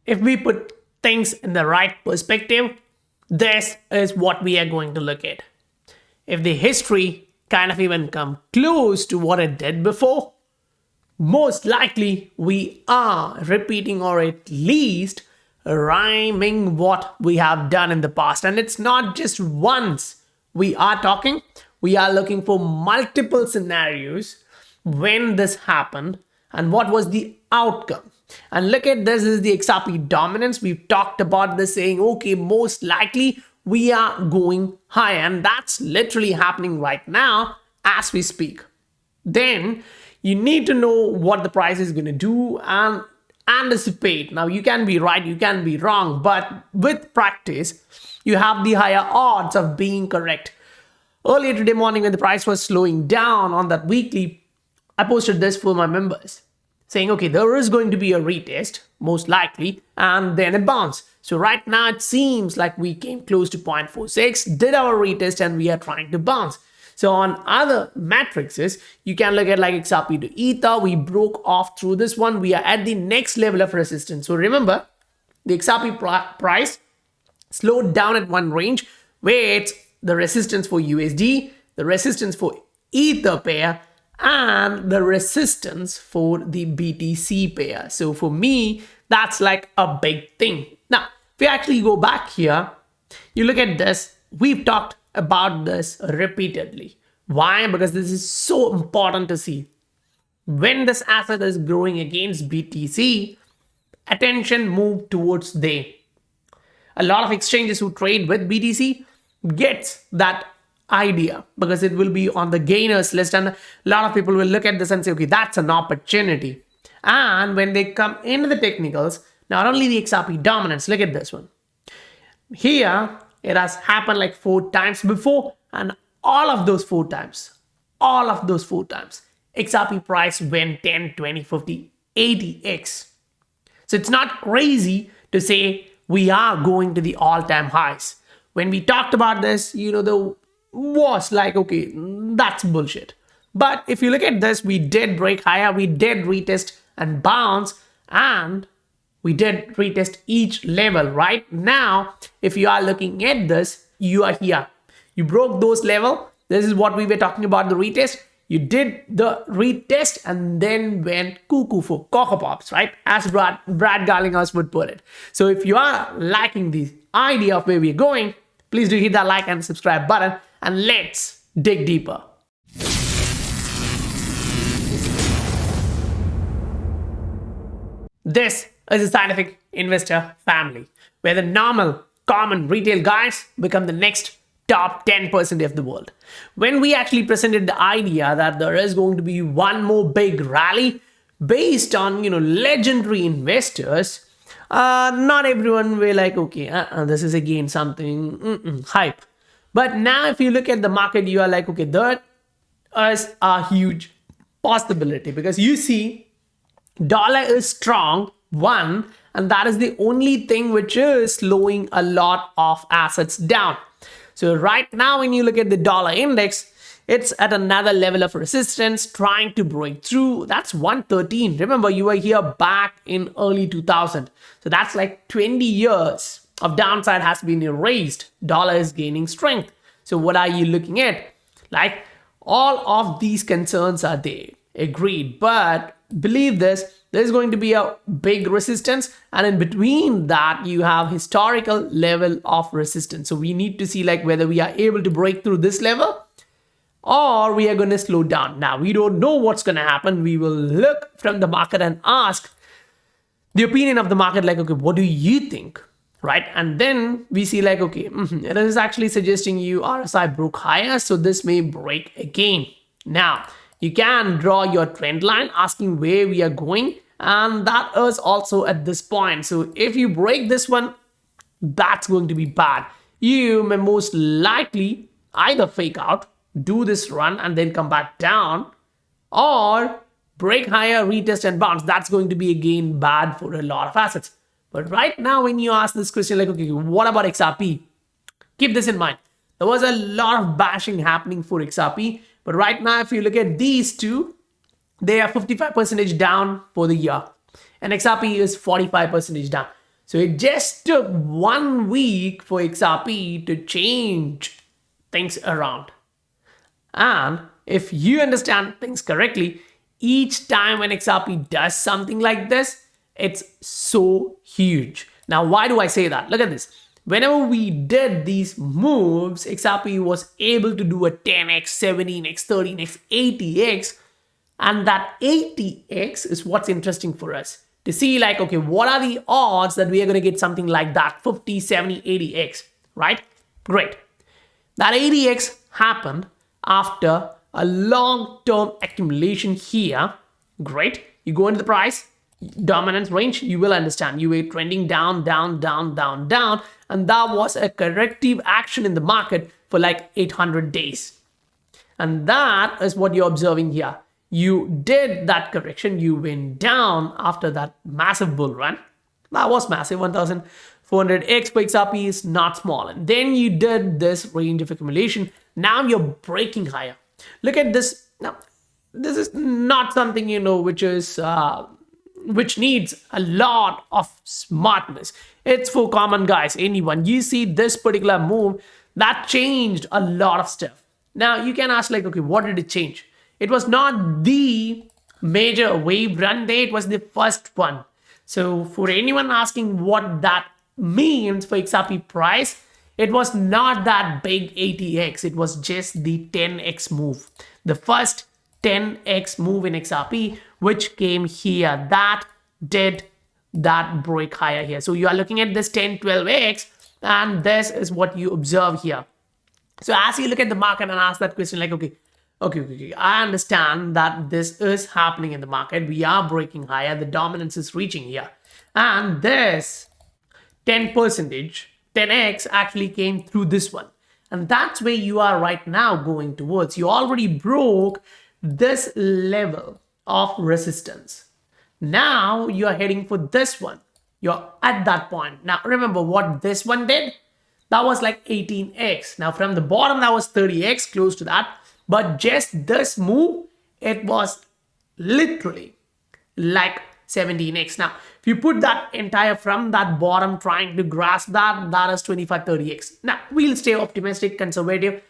if we put things in the right perspective, this is what we are going to look at. If the history kind of even come close to what it did before, most likely we are repeating or at least rhyming what we have done in the past. And it's not just once we are talking, we are looking for multiple scenarios when this happened and what was the outcome. And look at this is the XRP dominance. We've talked about this saying, okay, most likely we are going higher. And that's literally happening right now as we speak. Then you need to know what the price is going to do and anticipate. Now, you can be right, you can be wrong, but with practice, you have the higher odds of being correct. Earlier today morning, when the price was slowing down on that weekly, I posted this for my members saying, okay, there is going to be a retest, most likely, and then a bounce. So right now, it seems like we came close to 0.46, did our retest, and we are trying to bounce. So on other matrices, you can look at like XRP to Ether. We broke off through this one. We are at the next level of resistance. So remember, the XRP price slowed down at one range where it's the resistance for USD, the resistance for Ether pair, and the resistance for the BTC pair. So for me, that's like a big thing. Now, if we actually go back here, you look at this, we've talked about this repeatedly. Why? Because this is so important to see. When this asset is growing against BTC, attention move towards they. A lot of exchanges who trade with BTC gets that idea because it will be on the gainers list, and a lot of people will look at this and say, okay, that's an opportunity. And when they come into the technicals, not only the XRP dominance, look at this one. Here, it has happened like 4 times before, and all of those 4 times, XRP price went 10, 20, 50, 80x. So it's not crazy to say we are going to the all-time highs. When we talked about this, the was like, okay, that's bullshit. But if you look at this, we did break higher, we did retest and bounce, and we did retest each level. Right now, if you are looking at this, you are here. You broke those level. This is what we were talking about, the retest. You did the retest and then went cuckoo for Cocoa Pops, right? As Brad Garlinghouse would put it. So if you are liking the idea of where we're going, please do hit that like and subscribe button, and let's dig deeper. This is a scientific investor family where the normal, common retail guys become the next top 10% of the world. When we actually presented the idea that there is going to be one more big rally based on, legendary investors, not everyone were like, okay, this is again something hype. But now if you look at the market, you are like, okay, there is a huge possibility because you see dollar is strong, one, and that is the only thing which is slowing a lot of assets down. So right now, when you look at the dollar index, it's at another level of resistance trying to break through. That's 113. Remember, you were here back in early 2000. So that's like 20 years of downside has been erased. Dollar is gaining strength. So what are you looking at? Like all of these concerns are there. Agreed. But believe this, there's going to be a big resistance, and in between that you have historical level of resistance. So we need to see like whether we are able to break through this level or we are going to slow down. Now we don't know what's going to happen. We will look from the market and ask the opinion of the market, like, okay, what do you think, right? And then we see like, okay, it is actually suggesting you RSI broke higher, so this may break again. Now you can draw your trend line asking where we are going, and that is also at this point. So if you break this one, that's going to be bad. You may most likely either fake out, do this run and then come back down, or break higher, retest and bounce. That's going to be again bad for a lot of assets. But right now, when you ask this question like, okay, what about XRP? Keep this in mind. There was a lot of bashing happening for XRP, but right now, if you look at these two, they are 55% down for the year, and XRP is 45% down. So it just took 1 week for XRP to change things around. And if you understand things correctly, each time when XRP does something like this, it's so huge. Now, why do I say that? Look at this. Whenever we did these moves, XRP was able to do a 10x, 17x, 13x, 80x. And that 80x is what's interesting for us to see, like, okay, what are the odds that we are going to get something like that, 50, 70, 80x, right? Great. That 80x happened after a long-term accumulation here. Great. You go into the price, dominance range, you will understand. You were trending down, down, down, down, down. And that was a corrective action in the market for like 800 days. And that is what you're observing here. You did that correction. You went down after that massive bull run. That was massive. 1,400x for XRP is not small. And then you did this range of accumulation. Now you're breaking higher. Look at this. Now, this is not something, which needs a lot of smartness. It's for common guys, anyone. You see this particular move, that changed a lot of stuff. Now you can ask, like, okay, what did it change? It was not the major wave run day, it was the first one. So for anyone asking what that means for XRP price, it was not that big 80x, it was just the 10x move. The first 10x move in XRP, which came here, that did that break higher here. So you are looking at this 10, 12x, and this is what you observe here. So as you look at the market and ask that question, like, okay, I understand that this is happening in the market. We are breaking higher. The dominance is reaching here. And this 10x actually came through this one. And that's where you are right now going towards. You already broke this level of resistance. Now you are heading for this one. You're at that point. Now remember what this one did? That was like 18x. Now from the bottom, that was 30x, close to that. But just this move, it was literally like 17x. Now, if you put that entire from that bottom trying to grasp that, that is 25, 30x. Now, we'll stay optimistic, conservative,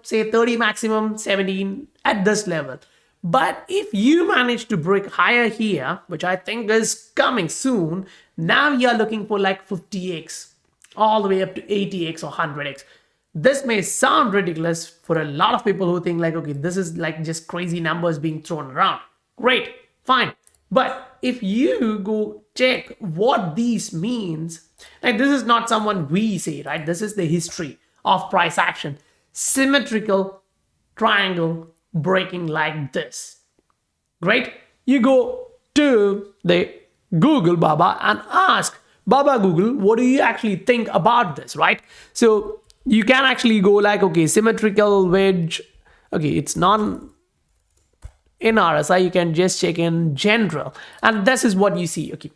say 30 maximum, 17 at this level. But if you manage to break higher here, which I think is coming soon, now you're looking for like 50x, all the way up to 80x or 100x. This may sound ridiculous for a lot of people who think like, okay, this is like just crazy numbers being thrown around. Great, fine. But if you go check what these means, like this is not someone we say, right? This is the history of price action. Symmetrical triangle breaking like this. Great. You go to the Google Baba and ask Baba Google, what do you actually think about this, right? So you can actually go like, okay, symmetrical wedge. Okay, it's not in RSI. You can just check in general. And this is what you see. Okay.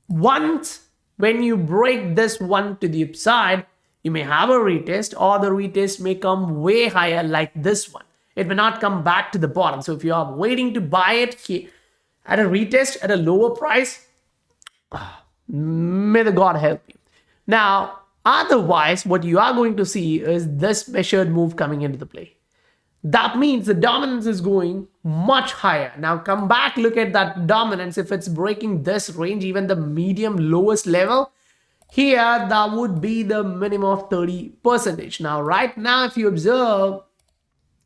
Once when you break this one to the upside, you may have a retest, or the retest may come way higher like this one. It may not come back to the bottom. So if you are waiting to buy it here at a retest at a lower price, may the God help you. Now, otherwise, what you are going to see is this measured move coming into the play. That means the dominance is going much higher. Now come back, look at that dominance. If it's breaking this range, even the medium lowest level, here that would be the minimum of 30%. Now, right now, if you observe,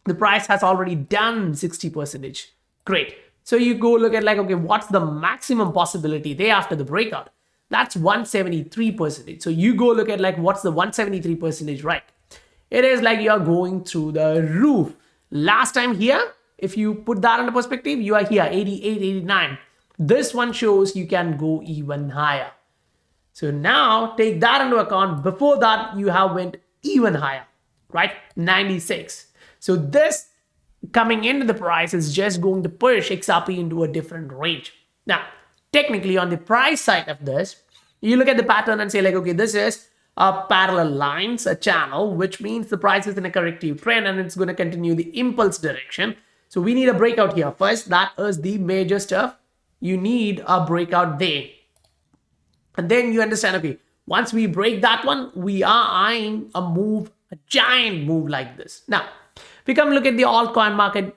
the price has already done 60%. Great. So you go look at like, okay, what's the maximum possibility there after the breakout? That's 173%. So you go look at like, what's the 173%, right? It is like you're going through the roof. Last time here, if you put that into perspective, you are here, 88, 89. This one shows you can go even higher. So now take that into account. Before that, you have went even higher, right? 96. So this coming into the price is just going to push XRP into a different range. Now, technically on the price side of this, you look at the pattern and say like, okay, this is a parallel lines, a channel, which means the price is in a corrective trend and it's going to continue the impulse direction. So we need a breakout here. First, that is the major stuff. You need a breakout there. And then you understand, okay, once we break that one, we are eyeing a move, a giant move like this. Now, if we come look at the altcoin market,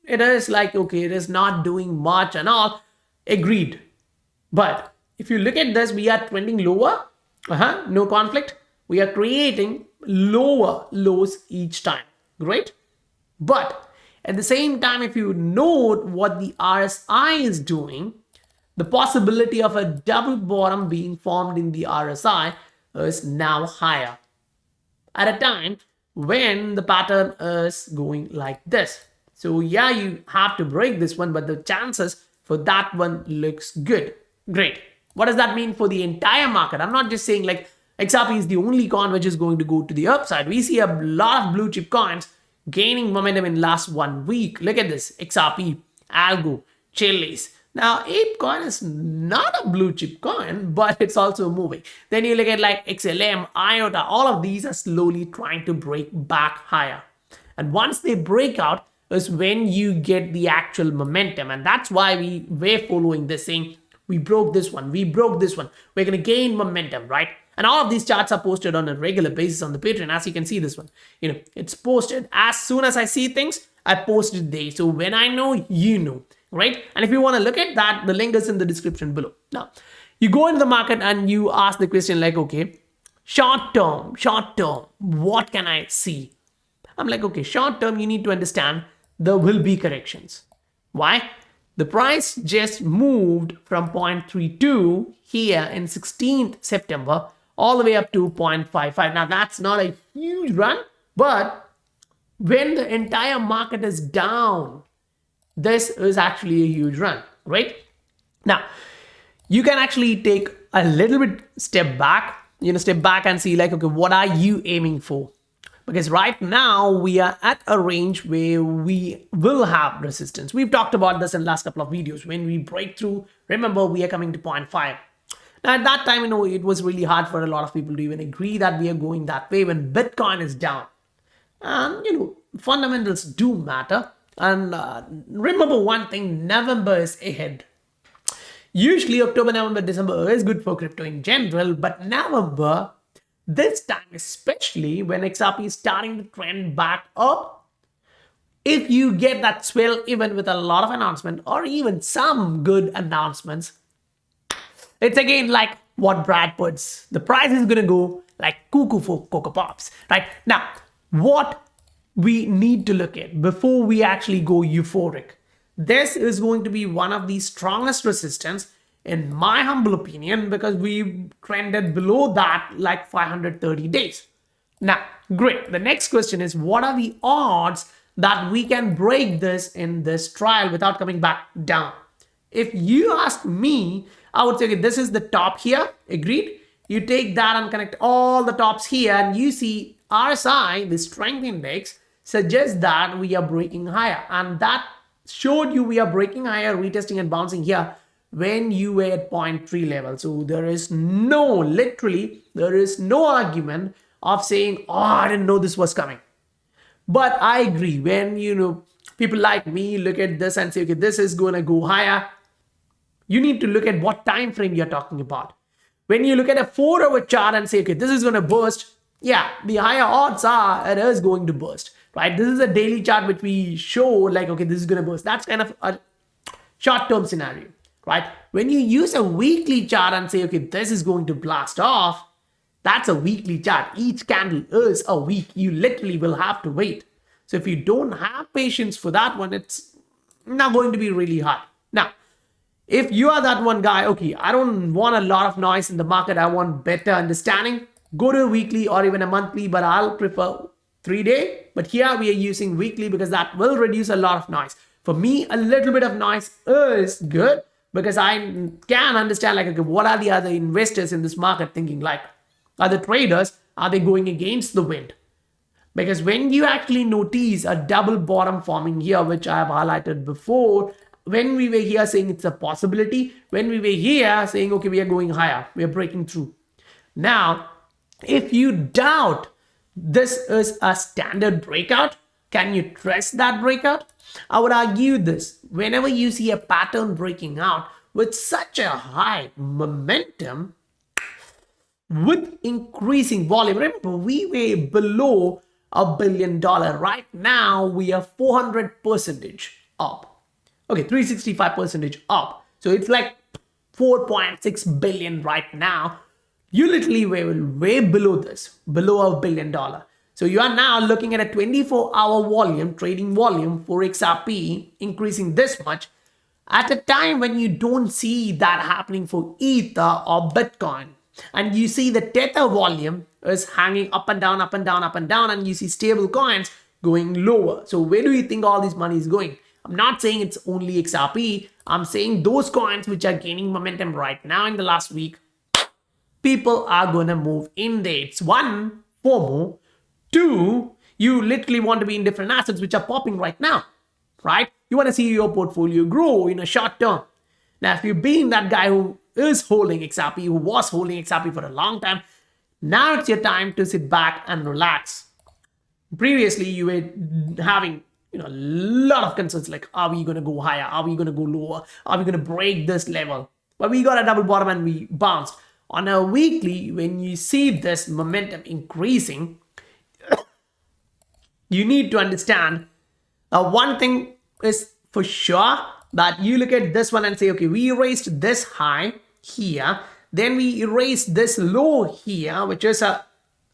it is like, okay, it is not doing much and all. Agreed. But if you look at this, we are trending lower. No conflict. We are creating lower lows each time. Great. But at the same time, if you note what the RSI is doing, the possibility of a double bottom being formed in the RSI is now higher at a time when the pattern is going like this. So yeah, you have to break this one, but the chances for that one looks good. Great. What does that mean for the entire market? I'm not just saying like XRP is the only coin which is going to go to the upside. We see a lot of blue chip coins gaining momentum in last 1 week. Look at this: XRP, Algo, Chiliz. Now, ApeCoin is not a blue chip coin, but it's also moving. Then you look at like XLM, IOTA, all of these are slowly trying to break back higher. And once they break out is when you get the actual momentum. And that's why we were following this, saying we broke this one, we broke this one, we're going to gain momentum, right? And all of these charts are posted on a regular basis on the Patreon. As you can see this one, it's posted. As soon as I see things, I post it there. So when I know, you know, right? And if you want to look at that, the link is in the description below. Now, you go into the market and you ask the question like, okay, short term, what can I see? I'm like, okay, short term, you need to understand there will be corrections. Why? The price just moved from 0.32 here in 16th September all the way up to 0.55. Now, that's not a huge run, but when the entire market is down, this is actually a huge run, right? Now, you can actually take a little bit step back and see like, okay, what are you aiming for? Because right now we are at a range where we will have resistance. We've talked about this in the last couple of videos. When we break through, remember, we are coming to 0.5. Now, at that time, it was really hard for a lot of people to even agree that we are going that way when Bitcoin is down. And, fundamentals do matter. And remember one thing, November is ahead. Usually October, November, December is good for crypto in general, but November, this time especially when XRP is starting to trend back up, if you get that swell even with a lot of announcement or even some good announcements, it's again like what Brad puts. The price is going to go like cuckoo for Cocoa Pops, right? Now, what we need to look at before we actually go euphoric. This is going to be one of the strongest resistance in my humble opinion, because we trended below that like 530 days. Now, great. The next question is, what are the odds that we can break this in this trial without coming back down? If you ask me, I would say, okay, this is the top here. Agreed. You take that and connect all the tops here and you see RSI, the strength index, suggests that we are breaking higher, and that showed you we are breaking higher, retesting and bouncing here when you were at 0.3 level. So there is literally there is no argument of saying, oh, I didn't know this was coming. But I agree, when people like me look at this and say, okay, this is going to go higher, you need to look at what time frame you're talking about. When you look at a 4-hour chart and say, okay, this is going to burst, yeah, the higher odds are it is going to burst. Right? This is a daily chart which we show like, okay, this is going to burst. That's kind of a short-term scenario, right? When you use a weekly chart and say, okay, this is going to blast off, that's a weekly chart. Each candle is a week. You literally will have to wait. So if you don't have patience for that one, it's not going to be really hard. Now, if you are that one guy, okay, I don't want a lot of noise in the market, I want better understanding, go to a weekly or even a monthly, but I'll prefer 3-day, but here we are using weekly because that will reduce a lot of noise. For me, a little bit of noise is good because I can understand like, okay, what are the other investors in this market thinking like? Other traders, are they going against the wind? Because when you actually notice a double bottom forming here, which I have highlighted before, when we were here saying it's a possibility, when we were here saying, okay, we are going higher, we are breaking through. Now, if you doubt this is a standard breakout, can you trust that breakout? I would argue this. Whenever you see a pattern breaking out with such a high momentum, with increasing volume. Remember, we were below $1 billion. Right now, we are 400% up. Okay, 365% up. So it's like 4.6 billion right now. You literally were way below this, below $1 billion. So you are now looking at a 24-hour volume, trading volume for XRP increasing this much at a time when you don't see that happening for Ether or Bitcoin. And you see the Tether volume is hanging up and down, up and down, up and down, and you see stable coins going lower. So where do you think all this money is going? I'm not saying it's only XRP. I'm saying those coins which are gaining momentum right now in the last week, people are going to move in there. It's one, FOMO. Two, you literally want to be in different assets which are popping right now, right? You want to see your portfolio grow in a short term. Now, if you've been that guy who is holding XRP, who was holding XRP for a long time, now it's your time to sit back and relax. Previously, you were having a lot of concerns like, are we going to go higher? Are we going to go lower? Are we going to break this level? But we got a double bottom and we bounced. On a weekly, when you see this momentum increasing, you need to understand one thing is for sure, that you look at this one and say, okay, we erased this high here, then we erased this low here, which is a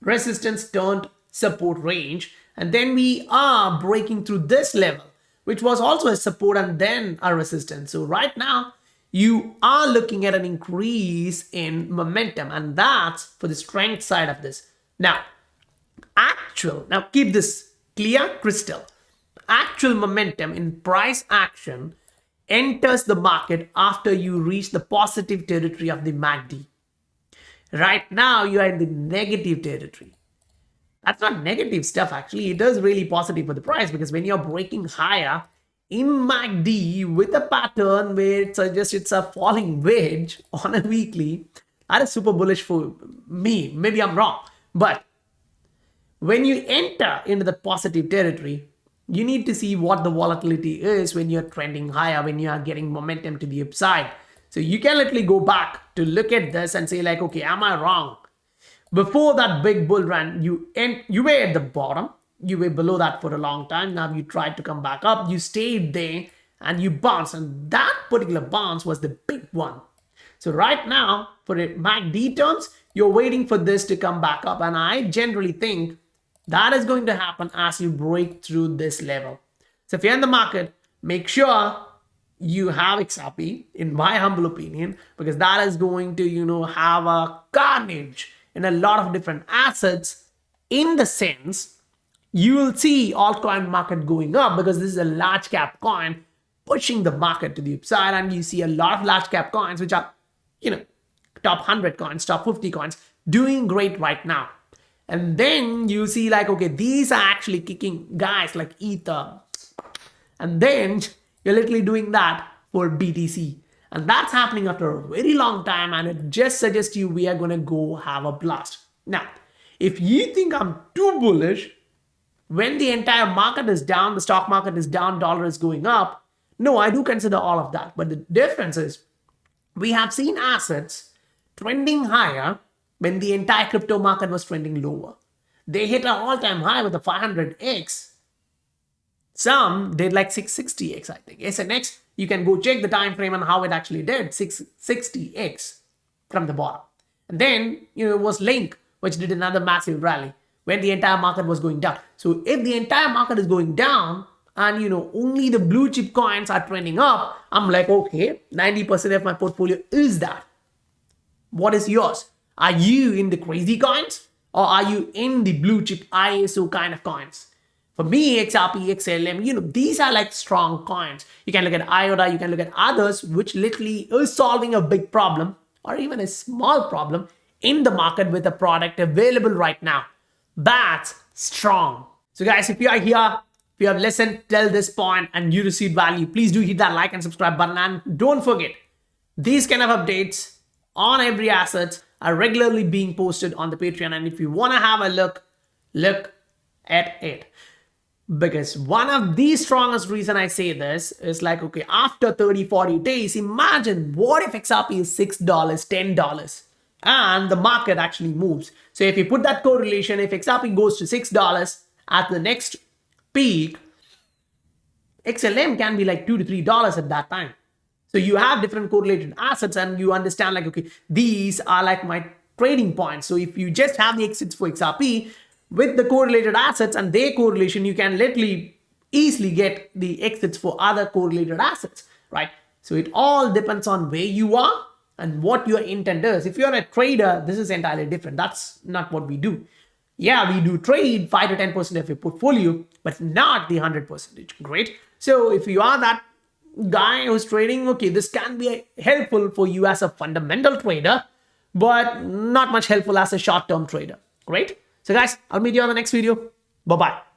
resistance turned support range, and then we are breaking through this level, which was also a support and then a resistance. So right now, you are looking at an increase in momentum, and that's for the strength side of this. Now keep this clear, crystal. Actual momentum in price action enters the market after you reach the positive territory of the MACD. Right now, you are in the negative territory. That's not negative stuff, actually. It is really positive for the price, because when you're breaking higher in MACD with a pattern where it suggests it's a falling wedge on a weekly, that is super bullish for me. Maybe I'm wrong. But when you enter into the positive territory, you need to see what the volatility is when you're trending higher, when you are getting momentum to the upside. So you can literally go back to look at this and say like, okay, am I wrong? Before that big bull run, you were at the bottom. You were below that for a long time. Now you tried to come back up. You stayed there and you bounced. And that particular bounce was the big one. So right now, for MACD terms, you're waiting for this to come back up. And I generally think that is going to happen as you break through this level. So if you're in the market, make sure you have XRP, in my humble opinion, because that is going to, have a carnage in a lot of different assets. In the sense, you will see altcoin market going up because this is a large cap coin pushing the market to the upside, and you see a lot of large cap coins which are, top 100 coins, top 50 coins doing great right now. And then you see like, okay, these are actually kicking guys like Ether. And then you're literally doing that for BTC. And that's happening after a very long time. And it just suggests you we are going to go have a blast. Now, if you think I'm too bullish, when the entire market is down, the stock market is down, dollar is going up. No, I do consider all of that. But the difference is we have seen assets trending higher when the entire crypto market was trending lower. They hit an all-time high with a 500x. Some did like 660x, I think. SNX, you can go check the time frame and how it actually did, 660x from the bottom. And then, it was Link, which did another massive rally when the entire market was going down. So if the entire market is going down and, only the blue chip coins are trending up, I'm like, okay, 90% of my portfolio is that. What is yours? Are you in the crazy coins or are you in the blue chip ISO kind of coins? For me, XRP, XLM, these are like strong coins. You can look at IOTA, you can look at others, which literally is solving a big problem or even a small problem in the market with a product available right now. That's strong. So guys, if you are here, if you have listened till this point and you received value, please do hit that like and subscribe button. And don't forget, these kind of updates on every asset are regularly being posted on the Patreon. And if you want to have a look at it. Because one of the strongest reason I say this is like, okay, after 30, 40 days, imagine what if XRP is $6, $10. and the market actually moves. So if you put that correlation, if XRP goes to $6 at the next peak, XLM can be like $2 to $3 at that time. So you have different correlated assets and you understand like, okay, these are like my trading points. So if you just have the exits for XRP with the correlated assets and their correlation, you can literally easily get the exits for other correlated assets, right? So it all depends on where you are and what your intent is. If you're a trader, this is entirely different. That's not what we do. Yeah, we do trade 5 to 10% of your portfolio, but not the 100%. Great. So if you are that guy who's trading, okay, this can be helpful for you as a fundamental trader, but not much helpful as a short-term trader. Great. So guys, I'll meet you on the next video. Bye-bye.